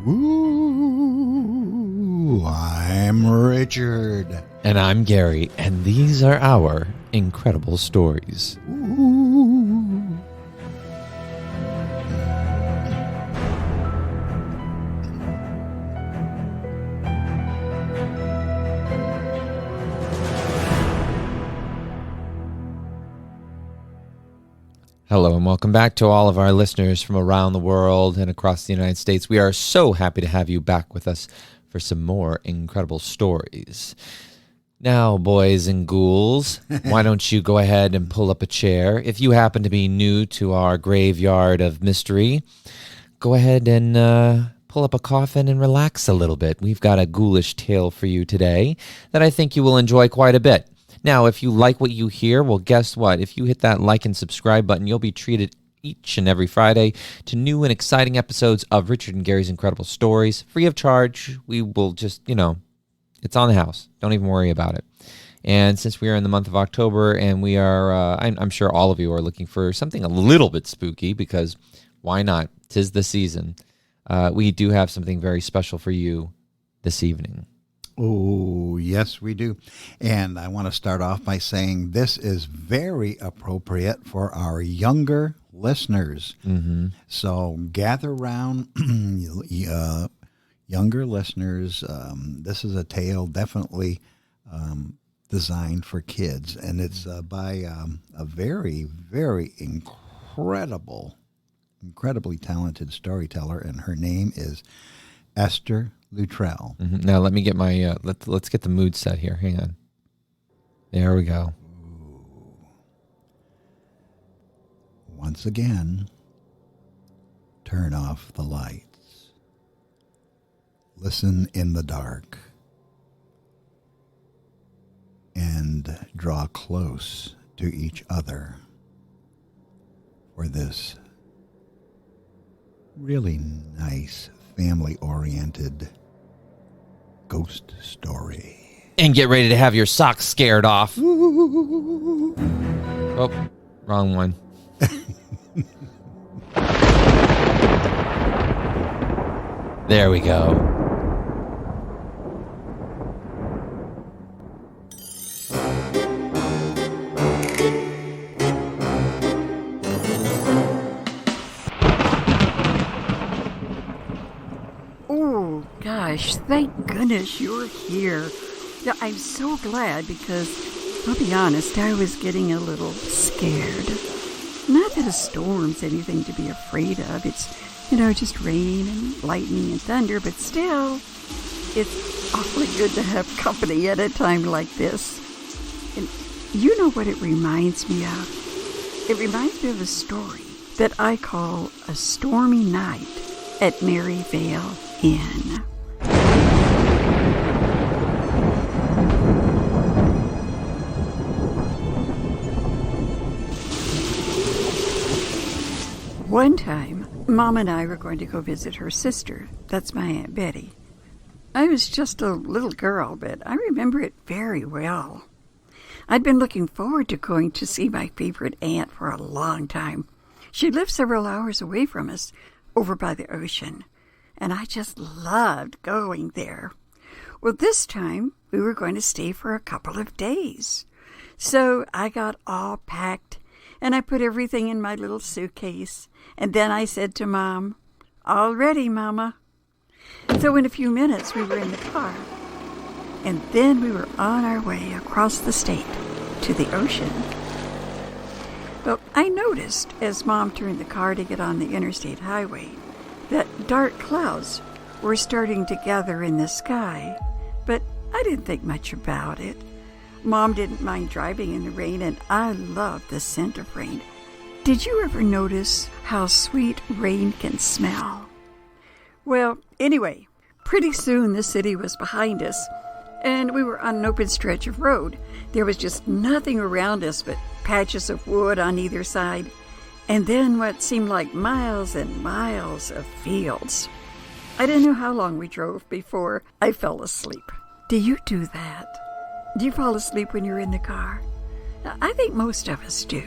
Ooh, I'm Richard. And I'm Gary, and these are our incredible stories. Ooh. Hello and welcome back to all of our listeners from around the world and across the United States. We are so happy to have you back with us for some more incredible stories. Now, boys and ghouls, why don't you go ahead and pull up a chair? If you happen to be new to our graveyard of mystery, go ahead and pull up a coffin and relax a little bit. We've got a ghoulish tale for you today that I think you will enjoy quite a bit. Now, if you like what you hear, well, guess what? If you hit that like and subscribe button, you'll be treated each and every Friday to new and exciting episodes of Richard and Gary's Incredible Stories, free of charge. We will just, it's on the house. Don't even worry about it. And since we are in the month of October and we are, I'm sure all of you are looking for something a little bit spooky because why not? 'Tis the season. We do have something very special for you this evening. Oh, yes, we do. And I want to start off by saying this is very appropriate for our younger listeners. Mm-hmm. So gather around, younger listeners. This is a tale definitely designed for kids. And it's by a very, very incredibly talented storyteller. And her name is Esther Luttrell. Mm-hmm. Now let me get my let's get the mood set here. Hang on. There we go. Once again, turn off the lights. Listen in the dark. And draw close to each other for this really nice family-oriented ghost story. And get ready to have your socks scared off. Ooh. Oh, wrong one. There we go. Gosh, thank goodness you're here. Yeah, I'm so glad because, I'll be honest, I was getting a little scared. Not that a storm's anything to be afraid of. It's, just rain and lightning and thunder, but still, it's awfully good to have company at a time like this. And you know what it reminds me of? It reminds me of a story that I call A Stormy Night at Vale Inn. One time, Mom and I were going to go visit her sister. That's my Aunt Betty. I was just a little girl, but I remember it very well. I'd been looking forward to going to see my favorite aunt for a long time. She lived several hours away from us, over by the ocean, and I just loved going there. Well, this time, we were going to stay for a couple of days. So I got all packed, and I put everything in my little suitcase. And then I said to Mom, "All ready, Mama." So in a few minutes, we were in the car. And then we were on our way across the state to the ocean. Well, I noticed as Mom turned the car to get on the interstate highway that dark clouds were starting to gather in the sky. But I didn't think much about it. Mom didn't mind driving in the rain, and I loved the scent of rain. Did you ever notice how sweet rain can smell? Well, anyway, pretty soon the city was behind us, and we were on an open stretch of road. There was just nothing around us but patches of wood on either side, and then what seemed like miles and miles of fields. I didn't know how long we drove before I fell asleep. Do you do that? Do you fall asleep when you're in the car? I think most of us do.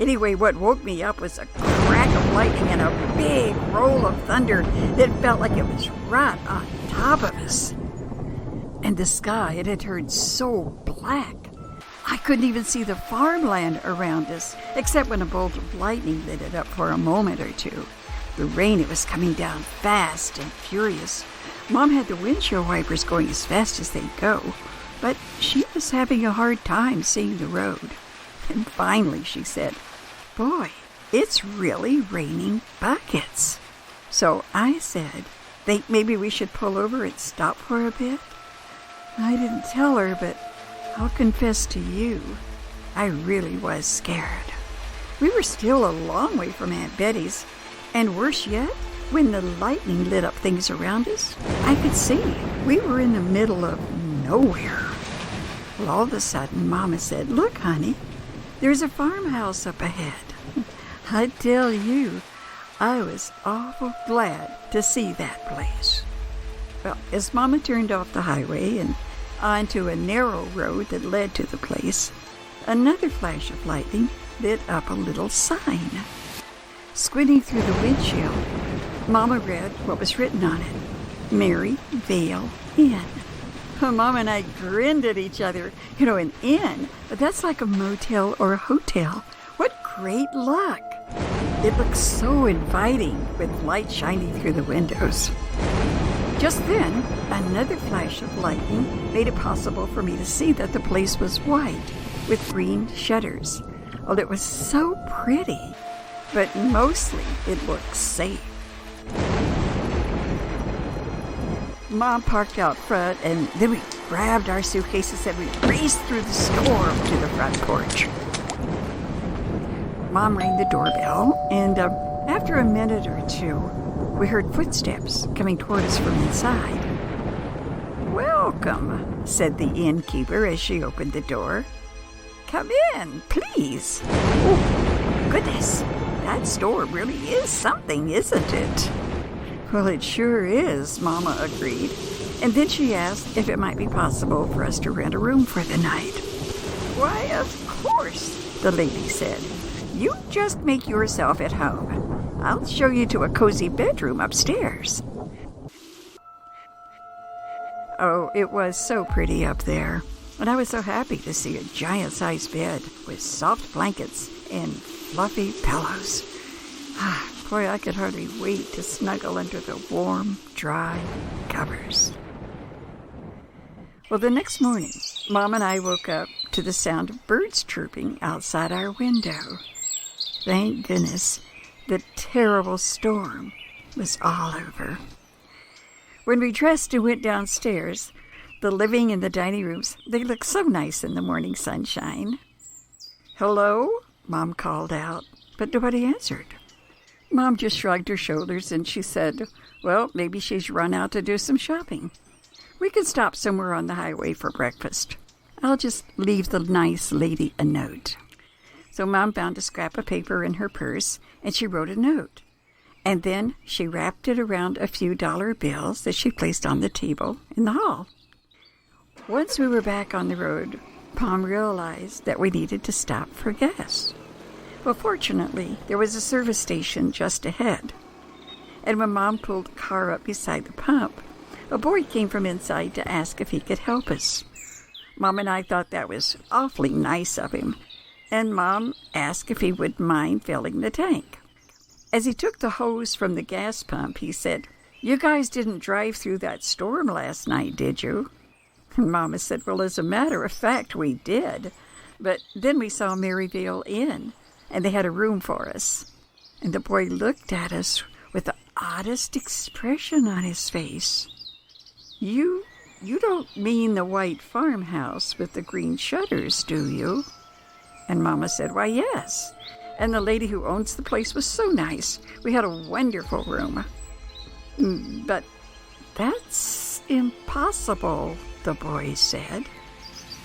Anyway, what woke me up was a crack of lightning and a big roll of thunder that felt like it was right on top of us. And the sky, it had turned so black. I couldn't even see the farmland around us, except when a bolt of lightning lit it up for a moment or two. The rain, it was coming down fast and furious. Mom had the windshield wipers going as fast as they'd go, but she was having a hard time seeing the road. And finally she said, "Boy, it's really raining buckets." So I said, "Think maybe we should pull over and stop for a bit?" I didn't tell her, but I'll confess to you, I really was scared. We were still a long way from Aunt Betty's, and worse yet, when the lightning lit up things around us, I could see we were in the middle of nowhere. Well, all of a sudden, Mama said, "Look, honey, there's a farmhouse up ahead." I tell you, I was awful glad to see that place. Well, as Mama turned off the highway and onto a narrow road that led to the place, another flash of lightning lit up a little sign. Squinting through the windshield, Mama read what was written on it: Mary Vale Inn. Mom and I grinned at each other. An inn, but that's like a motel or a hotel. What great luck! It looked so inviting with light shining through the windows. Just then, another flash of lightning made it possible for me to see that the place was white with green shutters. Oh, it was so pretty, but mostly it looked safe. Mom parked out front, and then we grabbed our suitcases and we raced through the storm to the front porch. Mom rang the doorbell, and after a minute or two, we heard footsteps coming toward us from inside. "Welcome," said the innkeeper as she opened the door. "Come in, please." Oh, goodness, that store really is something, isn't it? Well, it sure is, Mama agreed. And then she asked if it might be possible for us to rent a room for the night. "Why, of course," the lady said. "You just make yourself at home. I'll show you to a cozy bedroom upstairs." Oh, it was so pretty up there. And I was so happy to see a giant-sized bed with soft blankets and fluffy pillows. Boy, I could hardly wait to snuggle under the warm, dry covers. Well, the next morning, Mom and I woke up to the sound of birds chirping outside our window. Thank goodness, the terrible storm was all over. When we dressed and went downstairs, the living and the dining rooms, they looked so nice in the morning sunshine. "Hello?" Mom called out, but nobody answered. Mom just shrugged her shoulders and she said, "Well, maybe she's run out to do some shopping. We can stop somewhere on the highway for breakfast. I'll just leave the nice lady a note." So Mom found a scrap of paper in her purse and she wrote a note. And then she wrapped it around a few dollar bills that she placed on the table in the hall. Once we were back on the road, Mom realized that we needed to stop for gas. Well, fortunately, there was a service station just ahead. And when Mom pulled the car up beside the pump, a boy came from inside to ask if he could help us. Mom and I thought that was awfully nice of him, and Mom asked if he would mind filling the tank. As he took the hose from the gas pump, he said, "You guys didn't drive through that storm last night, did you?" And Mama said, "Well, as a matter of fact, we did. But then we saw Maryvale Inn, and they had a room for us." And the boy looked at us with the oddest expression on his face. You don't mean the white farmhouse with the green shutters, do you?" And Mama said, "Why, yes. And the lady who owns the place was so nice. We had a wonderful room." "But that's impossible," the boy said.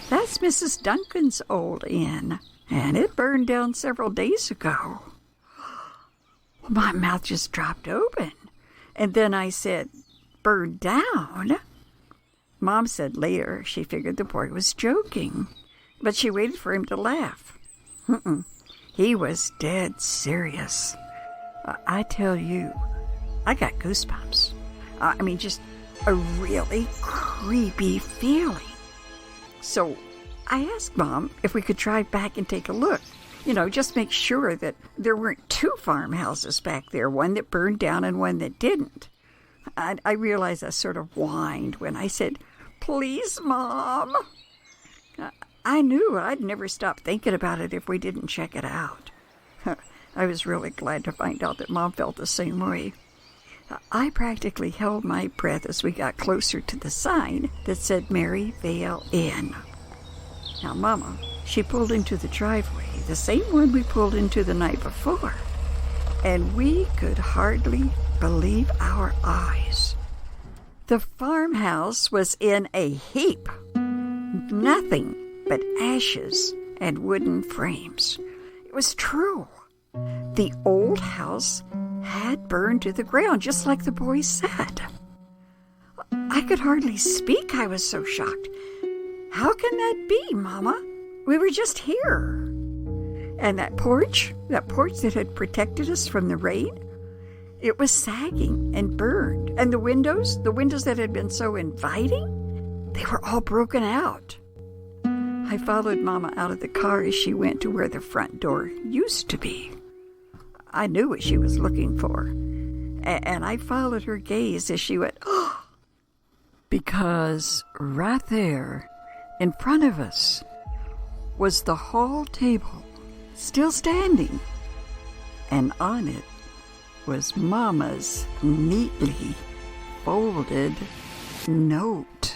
"That's Mrs. Duncan's old inn, and it burned down several days ago." My mouth just dropped open. And then I said, "Burned down?" Mom said later she figured the boy was joking, but she waited for him to laugh. He was dead serious. I tell you, I got goosebumps. I mean, just a really creepy feeling. So I asked Mom if we could drive back and take a look. Just make sure that there weren't two farmhouses back there, one that burned down and one that didn't. I realized I sort of whined when I said, "Please, Mom." I knew I'd never stop thinking about it if we didn't check it out. I was really glad to find out that Mom felt the same way. I practically held my breath as we got closer to the sign that said Mary Vale Inn. Now, Mama, she pulled into the driveway, the same one we pulled into the night before, and we could hardly believe our eyes. The farmhouse was in a heap. Nothing but ashes and wooden frames. It was true. The old house had burned to the ground, just like the boys said. I could hardly speak. I was so shocked. How can that be, Mama? We were just here. And that porch that had protected us from the rain, it was sagging and burned. And the windows that had been so inviting, they were all broken out. I followed Mama out of the car as she went to where the front door used to be. I knew what she was looking for, and I followed her gaze as she went, "Oh!" Because right there, in front of us, was the hall table, still standing, and on it was Mama's neatly folded note.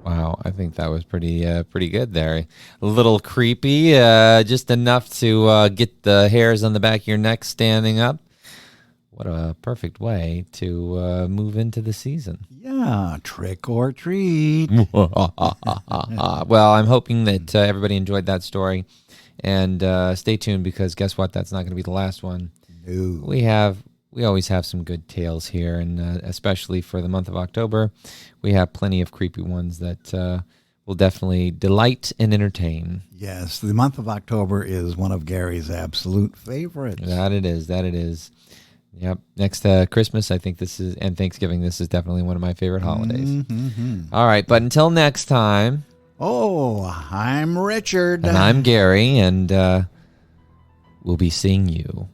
Wow, I think that was pretty good there. A little creepy, just enough to get the hairs on the back of your neck standing up. What a perfect way to move into the season. Yeah, trick or treat. Well, I'm hoping that everybody enjoyed that story. And stay tuned, because guess what? That's not going to be the last one. No. We always have some good tales here, and especially for the month of October, we have plenty of creepy ones that will definitely delight and entertain. Yes, the month of October is one of Gary's absolute favorites. That it is. Yep. Next Christmas, I think and Thanksgiving, this is definitely one of my favorite holidays. Mm-hmm. All right, but until next time. Oh, I'm Richard. And I'm Gary, and we'll be seeing you.